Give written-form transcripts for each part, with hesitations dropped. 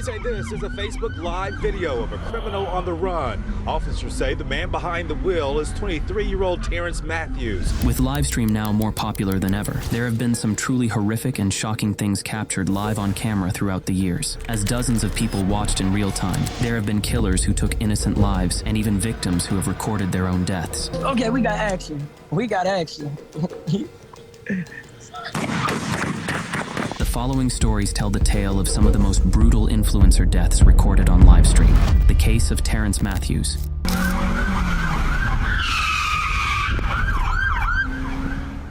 Police say this is a Facebook Live video of a criminal on the run. Officers say the man behind the wheel is 23-year-old Terrence Matthews. With Livestream now more popular than ever, there have been some truly horrific and shocking things captured live on camera throughout the years. As dozens of people watched in real time, there have been killers who took innocent lives and even victims who have recorded their own deaths. Okay, we got action. We got action. The following stories tell the tale of some of the most brutal influencer deaths recorded on Livestream. The case of Terrence Matthews.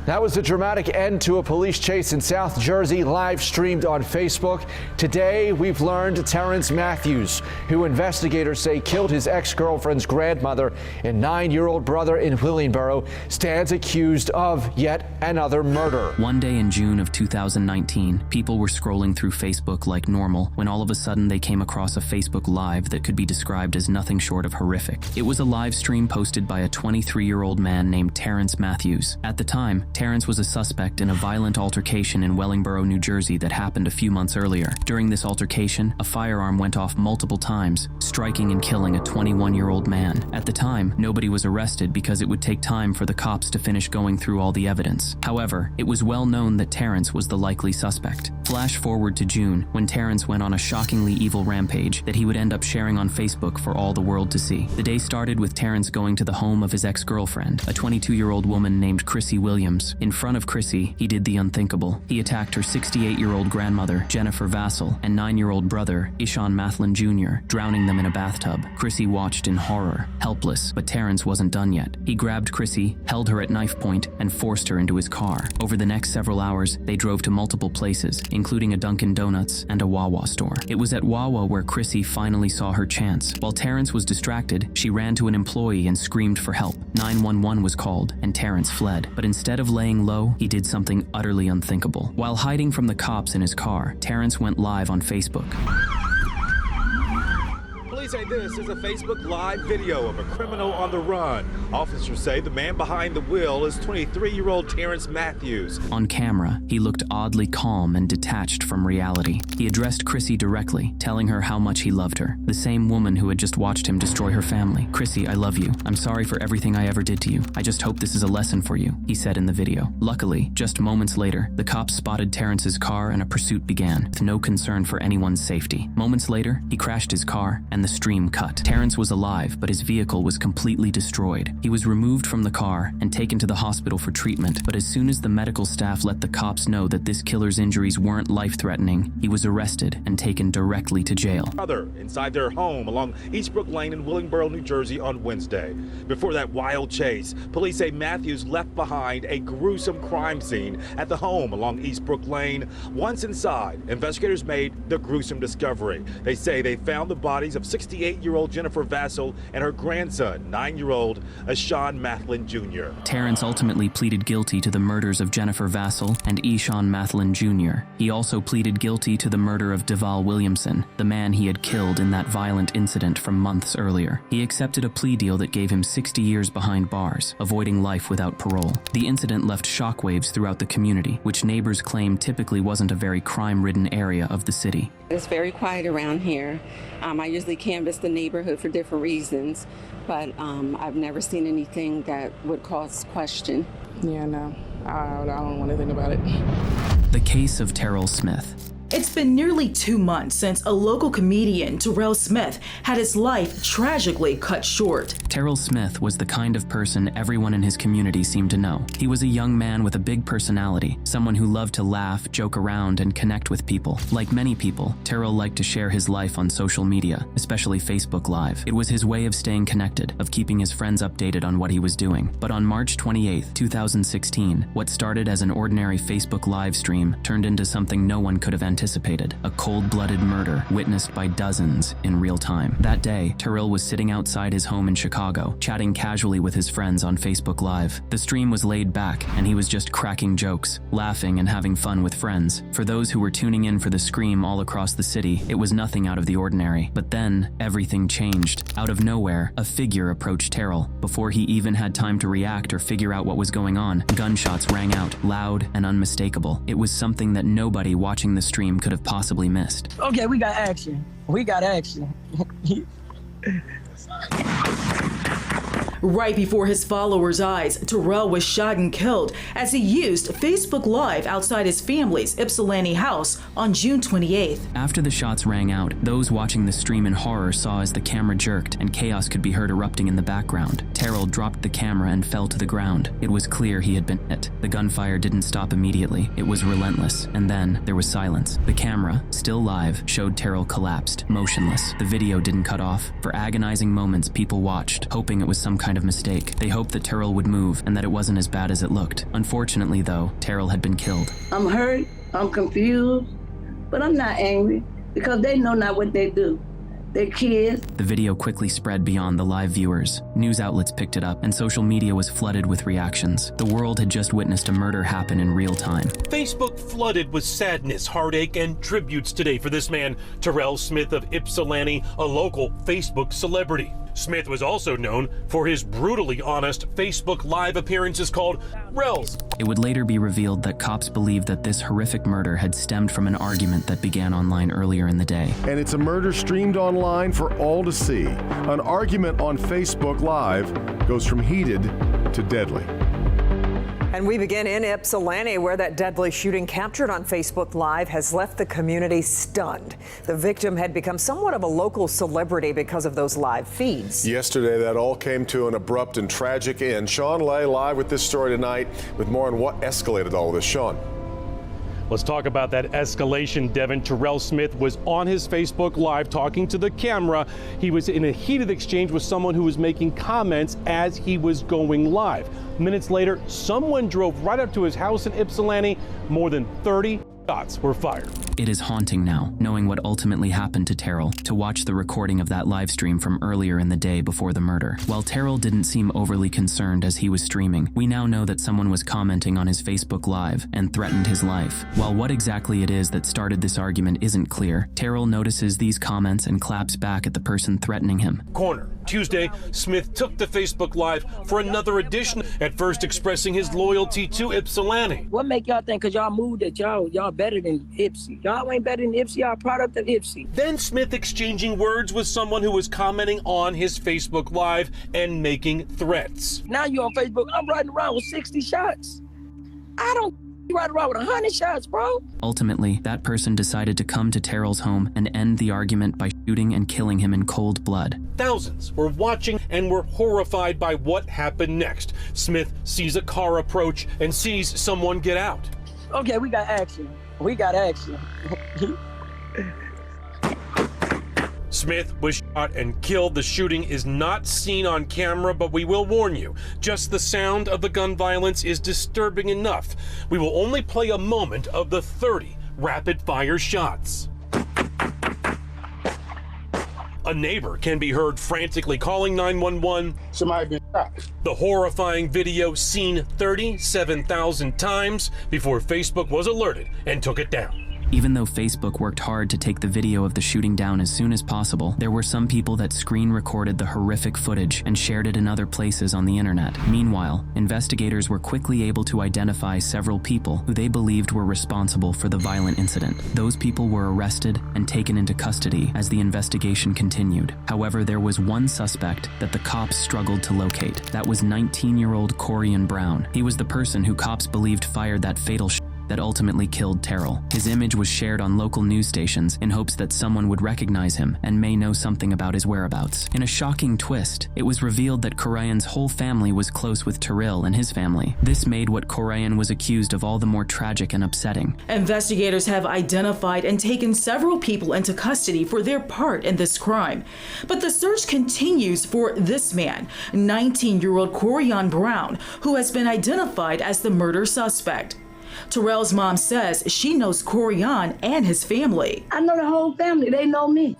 That was the dramatic end to a police chase in South Jersey, live streamed on Facebook. Today, we've learned Terrence Matthews, who investigators say killed his ex-girlfriend's grandmother and 9-year-old brother in Willingboro, stands accused of yet another murder. One day in June of 2019, people were scrolling through Facebook like normal when all of a sudden they came across a Facebook Live that could be described as nothing short of horrific. It was a live stream posted by a 23-year-old man named Terrence Matthews. At the time, Terrence was a suspect in a violent altercation in Wellingboro, New Jersey that happened a few months earlier. During this altercation, a firearm went off multiple times, striking and killing a 21-year-old man. At the time, nobody was arrested because it would take time for the cops to finish going through all the evidence. However, it was well known that Terrence was the likely suspect. Flash forward to June, when Terrence went on a shockingly evil rampage that he would end up sharing on Facebook for all the world to see. The day started with Terrence going to the home of his ex-girlfriend, a 22-year-old woman named Chrissy Williams. In front of Chrissy, he did the unthinkable. He attacked her 68-year-old grandmother, Jennifer Vassell, and 9-year-old brother, Ishan Mathlin Jr., drowning them in a bathtub. Chrissy watched in horror, helpless, but Terrence wasn't done yet. He grabbed Chrissy, held her at knife point, and forced her into his car. Over the next several hours, they drove to multiple places, including a Dunkin' Donuts and a Wawa store. It was at Wawa where Chrissy finally saw her chance. While Terrence was distracted, she ran to an employee and screamed for help. 911 was called, and Terrence fled. But instead of laying low, he did something utterly unthinkable. While hiding from the cops in his car, Terrence went live on Facebook. Police say this is a Facebook Live video of a criminal on the run. Officers say the man behind the wheel is 23-year-old Terrence Matthews. On camera, he looked oddly calm and detached from reality. He addressed Chrissy directly, telling her how much he loved her, the same woman who had just watched him destroy her family. "Chrissy, I love you. I'm sorry for everything I ever did to you. I just hope this is a lesson for you," he said in the video. Luckily, just moments later, the cops spotted Terrence's car and a pursuit began, with no concern for anyone's safety. Moments later, he crashed his car and the stream cut. Terrence was alive, but his vehicle was completely destroyed. He was removed from the car and taken to the hospital for treatment, but as soon as the medical staff let the cops know that this killer's injuries weren't life-threatening, he was arrested and taken directly to jail. Brother inside their home along Eastbrook Lane in Willingboro, New Jersey on Wednesday. Before that wild chase, police say Matthews left behind a gruesome crime scene at the home along Eastbrook Lane. Once inside, investigators made the gruesome discovery. They say they found the bodies of 68-year-old Jennifer Vassell and her grandson, 9-year-old Ishan Mathlin Jr. Terrence ultimately pleaded guilty to the murders of Jennifer Vassell and Ishan Mathlin Jr. He also pleaded guilty to the murder of Deval Williamson, the man he had killed in that violent incident from months earlier. He accepted a plea deal that gave him 60 years behind bars, avoiding life without parole. The incident left shockwaves throughout the community, which neighbors claim typically wasn't a very crime-ridden area of the city. It's very quiet around here. I usually canvass the neighborhood for different reasons, but I've never seen anything that would cause question. Yeah, no, I don't want to think about it. The case of Terrell Smith. It's been nearly 2 months since a local comedian, Terrell Smith, had his life tragically cut short. Terrell Smith was the kind of person everyone in his community seemed to know. He was a young man with a big personality, someone who loved to laugh, joke around, and connect with people. Like many people, Terrell liked to share his life on social media, especially Facebook Live. It was his way of staying connected, of keeping his friends updated on what he was doing. But on March 28, 2016, what started as an ordinary Facebook live stream turned into something no one could have anticipated, a cold-blooded murder witnessed by dozens in real time. That day, Terrell was sitting outside his home in Chicago, chatting casually with his friends on Facebook Live. The stream was laid back, and he was just cracking jokes, laughing and having fun with friends. For those who were tuning in for the scream all across the city, it was nothing out of the ordinary. But then, everything changed. Out of nowhere, a figure approached Terrell. Before he even had time to react or figure out what was going on, gunshots rang out, loud and unmistakable. It was something that nobody watching the stream shame could have possibly missed. Okay, we got action. We got action. Right before his followers' eyes, Terrell was shot and killed as he used Facebook Live outside his family's Ypsilanti house on June 28th. After the shots rang out, those watching the stream in horror saw as the camera jerked and chaos could be heard erupting in the background. Terrell dropped the camera and fell to the ground. It was clear he had been hit. The gunfire didn't stop immediately. It was relentless. And then there was silence. The camera, still live, showed Terrell collapsed, motionless. The video didn't cut off. For agonizing moments, people watched, hoping it was some kind of mistake. They hoped that Terrell would move and that it wasn't as bad as it looked. Unfortunately, though, Terrell had been killed. I'm hurt, I'm confused, but I'm not angry because they know not what they do. They're kids. The video quickly spread beyond the live viewers. News outlets picked it up and social media was flooded with reactions. The world had just witnessed a murder happen in real time. Facebook flooded with sadness, heartache, and tributes today for this man, Terrell Smith of Ypsilanti, a local Facebook celebrity. Smith was also known for his brutally honest Facebook Live appearances called Rels. It would later be revealed that cops believed that this horrific murder had stemmed from an argument that began online earlier in the day. And it's a murder streamed online for all to see. An argument on Facebook Live goes from heated to deadly. And we begin in Ypsilanti, where that deadly shooting captured on Facebook Live has left the community stunned. The victim had become somewhat of a local celebrity because of those live feeds. Yesterday, that all came to an abrupt and tragic end. Sean Lay live with this story tonight with more on what escalated all of this. Sean. Let's talk about that escalation, Devin. Terrell Smith was on his Facebook Live talking to the camera. He was in a heated exchange with someone who was making comments as he was going live. Minutes later, someone drove right up to his house in Ypsilanti. More than 30 shots were fired. It is haunting now, knowing what ultimately happened to Terrell, to watch the recording of that live stream from earlier in the day before the murder. While Terrell didn't seem overly concerned as he was streaming, we now know that someone was commenting on his Facebook Live and threatened his life. While what exactly it is that started this argument isn't clear, Terrell notices these comments and claps back at the person threatening him. Corner. Tuesday, Smith took to Facebook Live for another edition, at first expressing his loyalty to Ypsilanti. What make y'all think, because y'all moved, that y'all better than Ipsy? Y'all ain't better than Ipsy, y'all product of Ipsy. Then Smith exchanging words with someone who was commenting on his Facebook Live and making threats. Now you on Facebook, I'm riding around with 60 shots. I don't ride around with 100 shots, bro. Ultimately, that person decided to come to Terrell's home and end the argument by shooting and killing him in cold blood. Thousands were watching and were horrified by what happened next. Smith sees a car approach and sees someone get out. Okay, we got action. We got action. Smith was shot and killed. The shooting is not seen on camera, but we will warn you, just the sound of the gun violence is disturbing enough. We will only play a moment of the 30 rapid-fire shots. A neighbor can be heard frantically calling 911. Somebody been shot. The horrifying video seen 37,000 times before Facebook was alerted and took it down. Even though Facebook worked hard to take the video of the shooting down as soon as possible, there were some people that screen recorded the horrific footage and shared it in other places on the internet. Meanwhile, investigators were quickly able to identify several people who they believed were responsible for the violent incident. Those people were arrested and taken into custody as the investigation continued. However, there was one suspect that the cops struggled to locate. That was 19-year-old Corian Brown. He was the person who cops believed fired that fatal shot that ultimately killed Terrell. His image was shared on local news stations in hopes that someone would recognize him and may know something about his whereabouts. In a shocking twist, it was revealed that Corian's whole family was close with Terrell and his family. This made what Corian was accused of all the more tragic and upsetting. Investigators have identified and taken several people into custody for their part in this crime. But the search continues for this man, 19-year-old Corian Brown, who has been identified as the murder suspect. Terrell's mom says she knows Corian and his family. I know the whole family. They know me.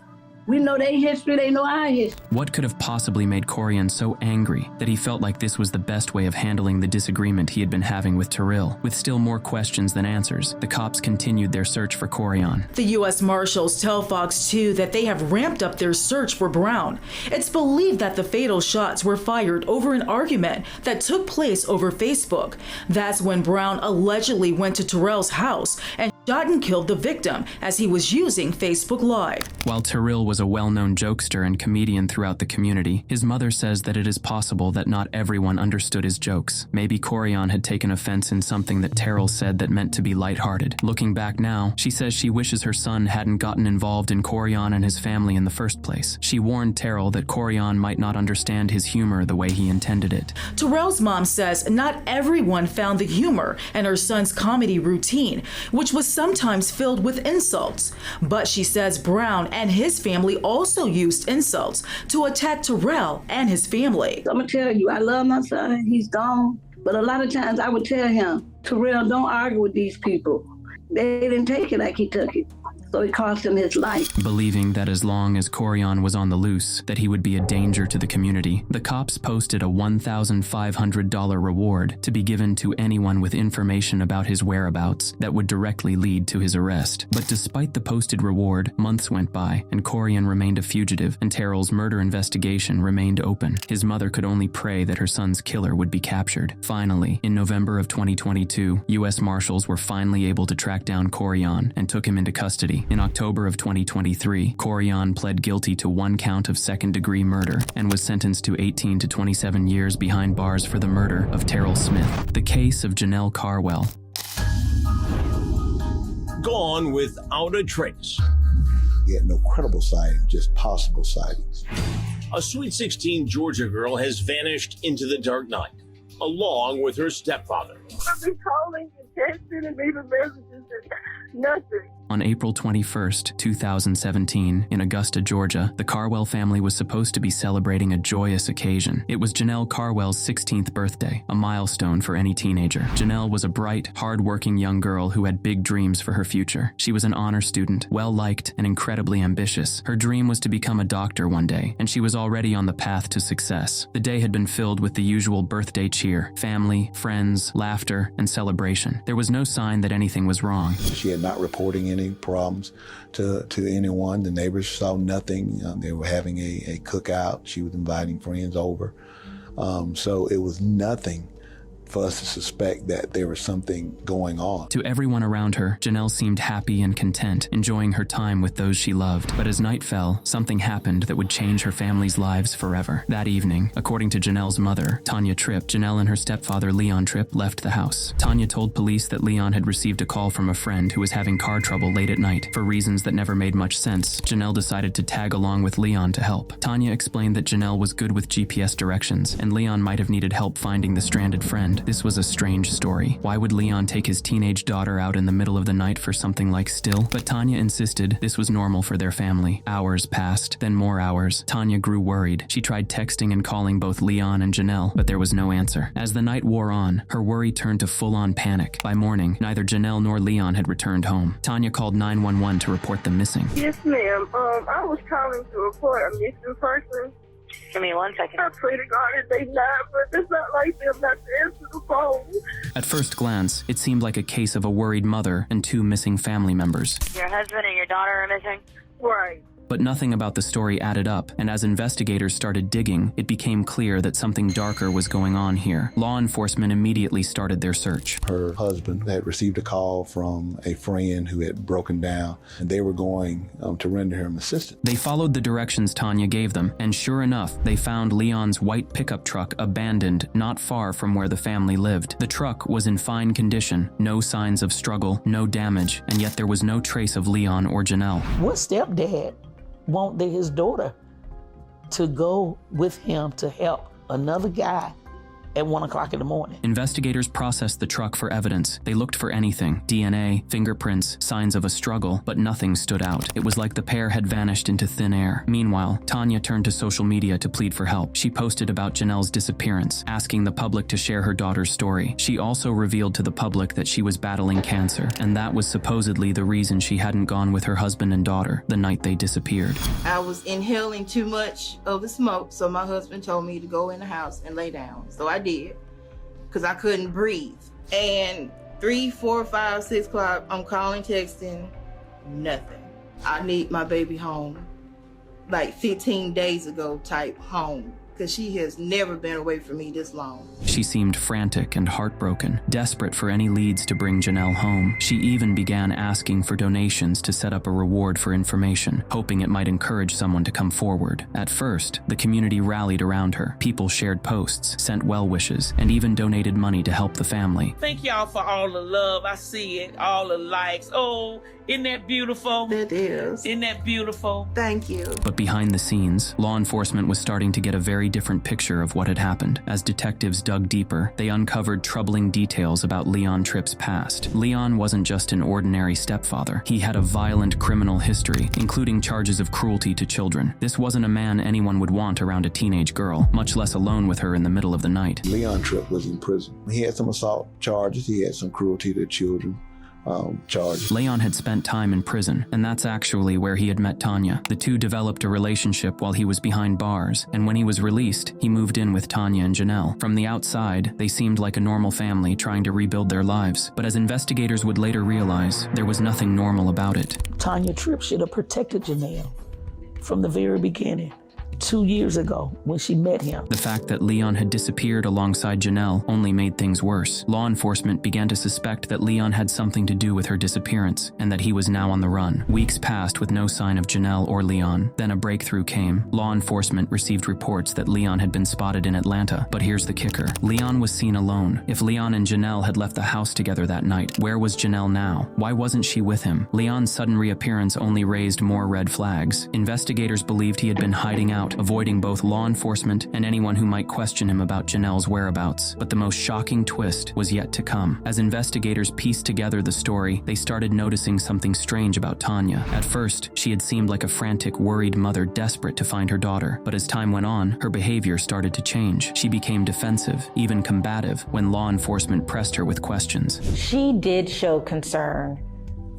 We know their history, they know our history. What could have possibly made Corian so angry that he felt like this was the best way of handling the disagreement he had been having with Terrell? With still more questions than answers, the cops continued their search for Corian. The U.S. Marshals tell Fox 2 that they have ramped up their search for Brown. It's believed that the fatal shots were fired over an argument that took place over Facebook. That's when Brown allegedly went to Terrell's house and shot and killed the victim as he was using Facebook Live. While Terrell was a well-known jokester and comedian throughout the community, his mother says that it is possible that not everyone understood his jokes. Maybe Corian had taken offense in something that Terrell said that meant to be lighthearted. Looking back now, she says she wishes her son hadn't gotten involved in Corian and his family in the first place. She warned Terrell that Corian might not understand his humor the way he intended it. Terrell's mom says not everyone found the humor in her son's comedy routine, which was sometimes filled with insults. But she says Brown and his family also used insults to attack Terrell and his family. I'm gonna tell you, I love my son, he's gone. But a lot of times I would tell him, Terrell, don't argue with these people. They didn't take it like he took it. So it cost him his life. Believing that as long as Corian was on the loose, that he would be a danger to the community, the cops posted a $1,500 reward to be given to anyone with information about his whereabouts that would directly lead to his arrest. But despite the posted reward, months went by and Corian remained a fugitive and Terrell's murder investigation remained open. His mother could only pray that her son's killer would be captured. Finally, in November of 2022, U.S. Marshals were finally able to track down Corian and took him into custody. In October of 2023, Corian pled guilty to 1 count of second-degree murder and was sentenced to 18 to 27 years behind bars for the murder of Terrell Smith. The case of Janelle Carwell. Gone without a trace. He had no credible sighting, just possible sightings. A Sweet 16 Georgia girl has vanished into the dark night, along with her stepfather. I've been calling and texting and leaving messages and nothing. On April 21st, 2017, in Augusta, Georgia, the Carwell family was supposed to be celebrating a joyous occasion. It was Janelle Carwell's 16th birthday, a milestone for any teenager. Janelle was a bright, hard-working young girl who had big dreams for her future. She was an honor student, well-liked, and incredibly ambitious. Her dream was to become a doctor one day, and she was already on the path to success. The day had been filled with the usual birthday cheer, family, friends, laughter, and celebration. There was no sign that anything was wrong. She had not reporting any problems to anyone. The neighbors saw nothing. They were having a cookout. She was inviting friends over. So it was nothing for us to suspect that there was something going on. To everyone around her, Janelle seemed happy and content, enjoying her time with those she loved. But as night fell, something happened that would change her family's lives forever. That evening, according to Janelle's mother, Tanya Tripp, Janelle and her stepfather, Leon Tripp, left the house. Tanya told police that Leon had received a call from a friend who was having car trouble late at night. For reasons that never made much sense, Janelle decided to tag along with Leon to help. Tanya explained that Janelle was good with GPS directions, and Leon might have needed help finding the stranded friend. This was a strange story. Why would Leon take his teenage daughter out in the middle of the night for something like still? But Tanya insisted this was normal for their family. Hours passed, then more hours. Tanya grew worried. She tried texting and calling both Leon and Janelle, but there was no answer. As the night wore on, her worry turned to full-on panic. By morning, neither Janelle nor Leon had returned home. Tanya called 911 to report them missing. Yes, ma'am. I was calling to report a missing person. Give me 1 second. I pray to God that they not, but it's not like them not to answer the phone. At first glance, it seemed like a case of a worried mother and 2 missing family members. Your husband and your daughter are missing? Right. But nothing about the story added up, and as investigators started digging, it became clear that something darker was going on here. Law enforcement immediately started their search. Her husband had received a call from a friend who had broken down, and they were going to render him assistance. They followed the directions Tanya gave them, and sure enough, they found Leon's white pickup truck abandoned not far from where the family lived. The truck was in fine condition, no signs of struggle, no damage, and yet there was no trace of Leon or Janelle. What stepdad want his daughter to go with him to help another guy at 1 o'clock in the morning? Investigators processed the truck for evidence. They looked for anything: DNA, fingerprints, signs of a struggle, but nothing stood out. It was like the pair had vanished into thin air. Meanwhile, Tanya turned to social media to plead for help. She posted about Janelle's disappearance, asking the public to share her daughter's story. She also revealed to the public that she was battling cancer, and that was supposedly the reason she hadn't gone with her husband and daughter the night they disappeared. I was inhaling too much of the smoke, so my husband told me to go in the house and lay down. So I did, because I couldn't breathe. And 3, 4, 5, 6 o'clock, I'm calling, texting, nothing. I need my baby home, like 15 days ago type home, because she has never been away from me this long. She seemed frantic and heartbroken, desperate for any leads to bring Janelle home. She even began asking for donations to set up a reward for information, hoping it might encourage someone to come forward. At first, the community rallied around her. People shared posts, sent well wishes, and even donated money to help the family. Thank y'all for all the love. I see it, all the likes. Oh, isn't that beautiful? That is. Isn't that beautiful? Thank you. But behind the scenes, law enforcement was starting to get a very different picture of what had happened. As detectives dug deeper, they uncovered troubling details about Leon Tripp's past. Leon wasn't just an ordinary stepfather. He had a violent criminal history, including charges of cruelty to children. This wasn't a man anyone would want around a teenage girl, much less alone with her in the middle of the night. Leon Tripp was in prison. He had some assault charges. He had some cruelty to children charges. Leon had spent time in prison, and that's actually where he had met Tanya. The two developed a relationship while he was behind bars, and when he was released, he moved in with Tanya and Janelle. From the outside, they seemed like a normal family trying to rebuild their lives, but as investigators would later realize, there was nothing normal about it. Tanya Tripp should have protected Janelle from the very beginning. 2 years ago when she met him. The fact that Leon had disappeared alongside Janelle only made things worse. Law enforcement began to suspect that Leon had something to do with her disappearance and that he was now on the run. Weeks passed with no sign of Janelle or Leon. Then a breakthrough came. Law enforcement received reports that Leon had been spotted in Atlanta. But here's the kicker. Leon was seen alone. If Leon and Janelle had left the house together that night, where was Janelle now? Why wasn't she with him? Leon's sudden reappearance only raised more red flags. Investigators believed he had been hiding out, avoiding both law enforcement and anyone who might question him about Janelle's whereabouts. But the most shocking twist was yet to come. As investigators pieced together the story, they started noticing something strange about Tanya. At first, she had seemed like a frantic, worried mother desperate to find her daughter. But as time went on, her behavior started to change. She became defensive, even combative, when law enforcement pressed her with questions. She did show concern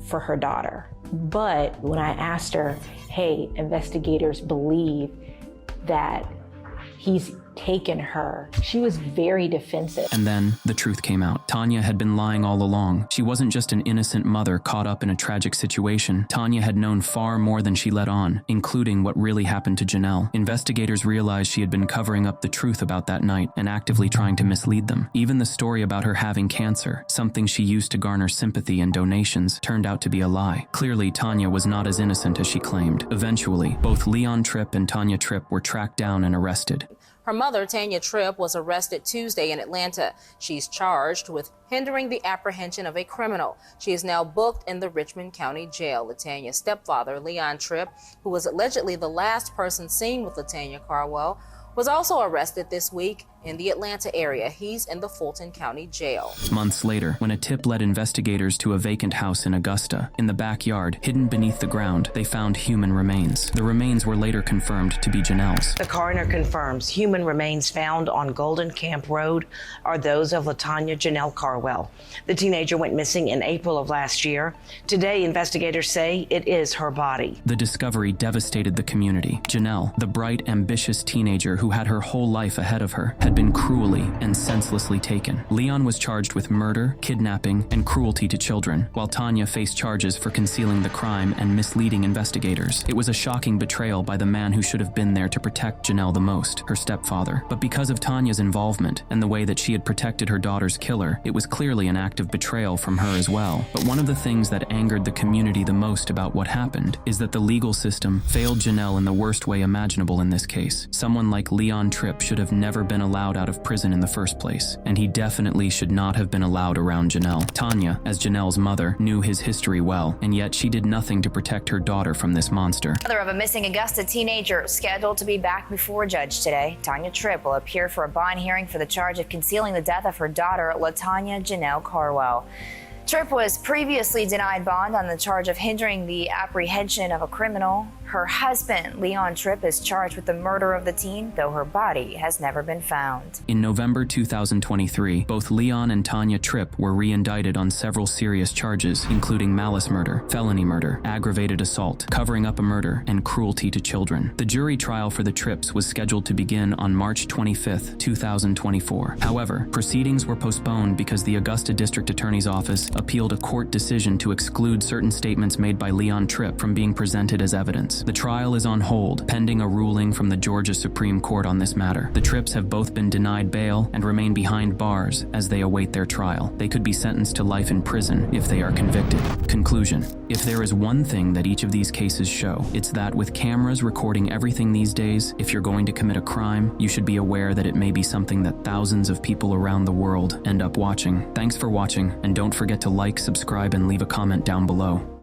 for her daughter. But when I asked her, hey, investigators believe that he's taken her, she was very defensive. And then the truth came out. Tanya had been lying all along. She wasn't just an innocent mother caught up in a tragic situation. Tanya had known far more than she let on, including what really happened to Janelle. Investigators realized she had been covering up the truth about that night and actively trying to mislead them. Even the story about her having cancer, something she used to garner sympathy and donations, turned out to be a lie. Clearly, Tanya was not as innocent as she claimed. Eventually, both Leon Tripp and Tanya Tripp were tracked down and arrested. Her mother, Tanya Tripp, was arrested Tuesday in Atlanta. She's charged with hindering the apprehension of a criminal. She is now booked in the Richmond County Jail. LaTanya's stepfather, Leon Tripp, who was allegedly the last person seen with LaTanya Carwell, was also arrested this week in the Atlanta area. He's in the Fulton County Jail. Months later, when a tip led investigators to a vacant house in Augusta, in the backyard, hidden beneath the ground, they found human remains. The remains were later confirmed to be Janelle's. The coroner confirms human remains found on Golden Camp Road are those of LaTanya Janelle Carwell. The teenager went missing in April of last year. Today, investigators say it is her body. The discovery devastated the community. Janelle, the bright, ambitious teenager who had her whole life ahead of her, had been cruelly and senselessly taken. Leon was charged with murder, kidnapping, and cruelty to children, while Tanya faced charges for concealing the crime and misleading investigators. It was a shocking betrayal by the man who should have been there to protect Janelle the most, her stepfather. But because of Tanya's involvement and the way that she had protected her daughter's killer, it was clearly an act of betrayal from her as well. But one of the things that angered the community the most about what happened is that the legal system failed Janelle in the worst way imaginable in this case. Someone like Leon Tripp should have never been allowed out of prison in the first place, and he definitely should not have been allowed around Janelle. Tanya, as Janelle's mother, knew his history well, and yet she did nothing to protect her daughter from this monster. Mother of a missing Augusta teenager scheduled to be back before a judge today. Tanya Tripp will appear for a bond hearing for the charge of concealing the death of her daughter, LaTanya Janelle Carwell. Tripp was previously denied bond on the charge of hindering the apprehension of a criminal. Her husband, Leon Tripp, is charged with the murder of the teen, though her body has never been found. In November 2023, both Leon and Tanya Tripp were re-indicted on several serious charges, including malice murder, felony murder, aggravated assault, covering up a murder, and cruelty to children. The jury trial for the Tripps was scheduled to begin on March 25, 2024. However, proceedings were postponed because the Augusta District Attorney's Office appealed a court decision to exclude certain statements made by Leon Tripp from being presented as evidence. The trial is on hold, pending a ruling from the Georgia Supreme Court on this matter. The Tripps have both been denied bail and remain behind bars as they await their trial. They could be sentenced to life in prison if they are convicted. Conclusion: if there is one thing that each of these cases show, it's that with cameras recording everything these days, if you're going to commit a crime, you should be aware that it may be something that thousands of people around the world end up watching. Thanks for watching, and don't forget to like, subscribe, and leave a comment down below.